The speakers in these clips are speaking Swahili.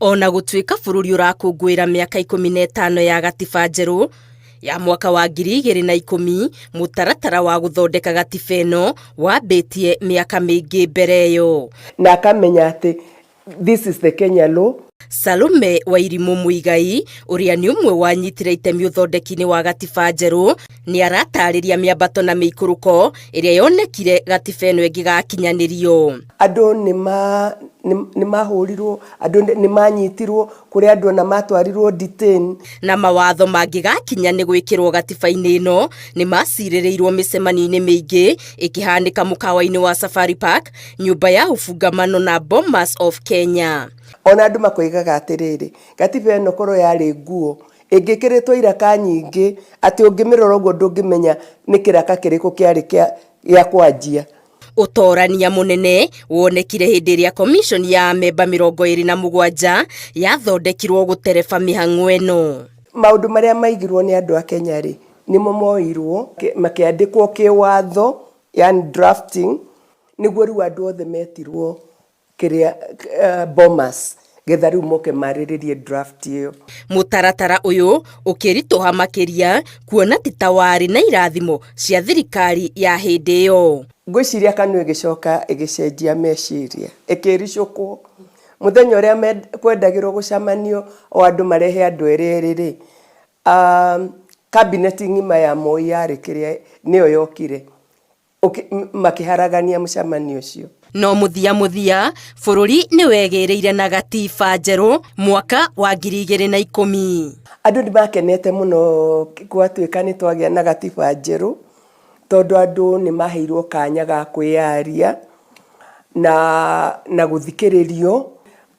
Ona gũtuĩka bũrũri ũrakũngũĩra mĩaka 15 ya gatiba njerũ ya mwaka wa 2010, mũtaratara wa gũthondeka gatiba ĩno wambĩtie mĩaka mĩingĩ mbere ĩyo. Na akamenya atĩ this is the Kenya law. Salome Wairimu Muigai, ũrĩa nĩ ũmwe wanyitire itemi ũthondeki-inĩ wa gatiba njerũ, nĩ aratarĩria mĩambato na mĩikũrũko ĩrĩa yonekire gatiba ĩno ĩngĩgakinyanĩrio. Andũ nĩ mahũrirwo, andũ nĩ manyitirwo, kũrĩ andũ na matwarirwo detain. Na mawatho mangĩgakinya nĩ gwĩkĩrwo gatiba-inĩ ĩno nĩ macirĩrĩirwo mĩcemanio-inĩ mĩingĩ ĩkĩhanĩka mũkawa-inĩ wa Safari Park, nyũmba ya ũfungamano na Bomas of Kenya. Ona andũ makoigaga atĩrĩrĩ, gatiba ĩno korwo yarĩ nguo ĩngĩkĩrĩtwo iraka nyingĩ atĩ ũngĩmĩrora ũguo ndũngĩmenya nĩ kĩraka kĩrĩkũ kĩarĩ gĩa kwanjia. Ũtorania mũnene wonekire hĩndĩ ĩrĩa commission ya memba 27 yathondekirwo gũtereba mĩhang'o ĩno. Maũndũ marĩa maigirwo nĩ andũ a Kenya rĩ, nĩmo moirwo makĩandĩkwo kĩwatho, yani drafting, nĩguo rĩu andũ othe metirwo kĩrĩa Bomas getha rĩu moke marĩrĩrie draft ĩyo. Mũtaratara ũyũ ũkĩritũha makĩria kuona tita warĩ na irathimo cia thirikari ya hĩndĩ ĩyo. Ngwĩciria kanũ ĩgĩcoka ĩgĩcenjia meciria, ĩkĩricũkwo mũthenya ũrĩa kwendagĩrwo gũcamanio o andũ marehe andũ erĩ rĩ, cabinet ng'ima ya Moi yarĩ kĩrĩa nĩyo yokire makĩharagania mũcamanio ũcio. No muthia bũrũri nĩ wegĩrĩire na gatiba njerũ mwaka wa 2010. Andũ nĩ makenete mũno gwatuĩka nĩ twagĩa na gatiba njerũ, tondũ andũ nĩ maheirwo kanya ga kwĩyaria na gũthikĩrĩrio.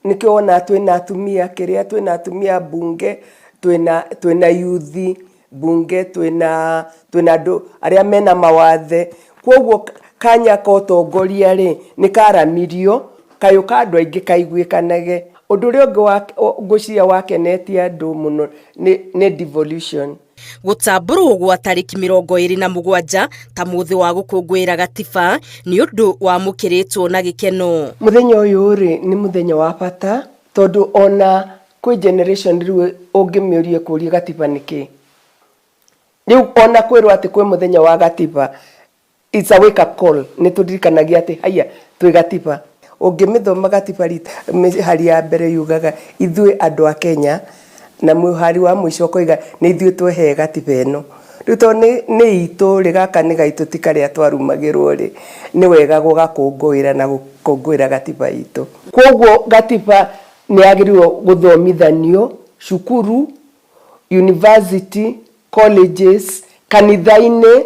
Nĩkĩo wona twĩna atumia twĩna atumia bunge, twĩna yuthi bunge, twĩna andũ arĩa mena mawathe. Kwoguo kanya ka ũtongoria rĩ nĩ karamirio, kayũ ka andũ aingĩ kaiguĩkanage. Ũndũ ũrĩa ũngĩ ngwĩciria wakenetie andũ mũno nĩ devolution. Gũtambũrwo gwa tarĩki 27 ta mũthĩ wa gũkũngũĩra gatiba nĩ ũndũ wamũkĩrĩtwo na gĩkeno. Mũthenya ũyũ rĩ nĩ mũthenya wa bata, tondũ ona kwĩ generation rĩu ũngĩmĩũria kũria gatiba nĩkĩ. Rĩu ona kwĩrwo atĩ kwĩ mũthenya wa gatiba, it's a wake up call. Nĩ tũririkanagia atĩ haya twĩ gatiba. Ũngĩmĩthoma gatiba mĩhari ya mbere yugaga ithuĩ andũ a Kenya, na mũhari wa mũico koiga nĩ ithuĩ twehe gatiba ĩno. Rĩu to nĩ itũ rĩ, gaka nĩ gaitũ ti karĩa twarumagĩrwo rĩ, nĩ wega gũgakũngũĩra na gũkũngũĩra gatiba itũ. Kwoguo gatiba nĩ yagĩrĩirwo gũthomithanio cukuru, university, colleges, kanitha-inĩ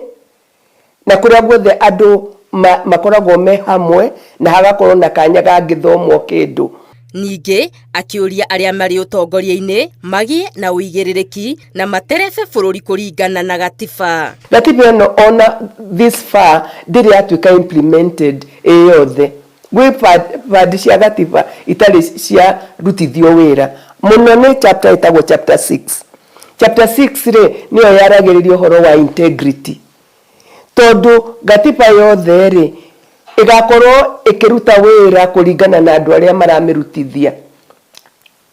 na kũrĩa guothe andũ makoragwo me hamwe na hagakorwo na kanya gangĩthomwo kĩndũ. Ningĩ akĩũria arĩa marĩ ũtongoria-inĩ magĩe na ũigĩrĩrĩki na materebe bũrũri kũringana na gatiba. Gatiba ĩno ona this far ndĩrĩ yatuĩka implemented yothe. Gwĩ padi cia gatiba itarĩ ciarutithio wĩra. Mũno nĩ chapter ĩtagwo chapter 6. Chapter 6 rĩ nĩyo yaragĩrĩria ũhoro wa integrity. Tondũ gatiba yothe rĩ ĩgakorwo ĩkĩruta wĩra kũringana na andũ arĩa maramĩrutithia.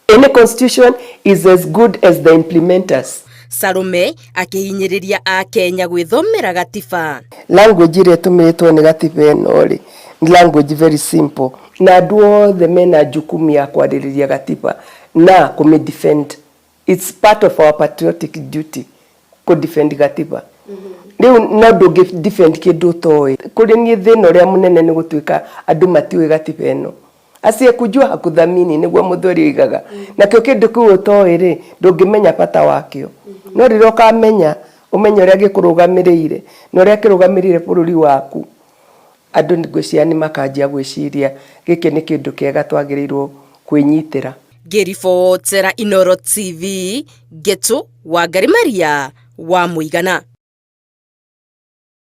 Any constitution is as good as the implementers. Salome akĩhinyĩrĩria a Kenya gwĩthomera gatiba. Language ĩrĩa ĩtũmĩrĩtwo nĩ gatiba ĩno rĩ ni language very simple, na andũ othe mena jukumu ya kwarĩrĩria gatiba na kũmĩ-defend. It's part of our patriotic duty kũ-defend gatiba. Rĩu no ndũngĩ-defend kĩndũ ũtoĩ. Kũrĩ niĩ thĩna ũrĩa mũnene nĩ gũtuĩka andũ matiũĩ gatiba ĩno. Asiyekujua hakudhamini nĩguo mũthuri oigaga. Nakĩo kĩndũ kĩu ũtoĩ rĩ ndũngĩmenya bata wakĩo. No rĩrĩa ũkamenya, ũmenye ũrĩa gĩkũrũgamĩrĩire na ũrĩa kĩrũgamĩrĩire bũrũri waku, andũ ngwĩciria nĩ makanjia gwĩciria gĩkĩ nĩ kĩndũ kĩega twagĩrĩirwo kwĩnyitĩra. Ngĩribotera Inooro TV, Ngetu Wangari Maria wa Mũigana.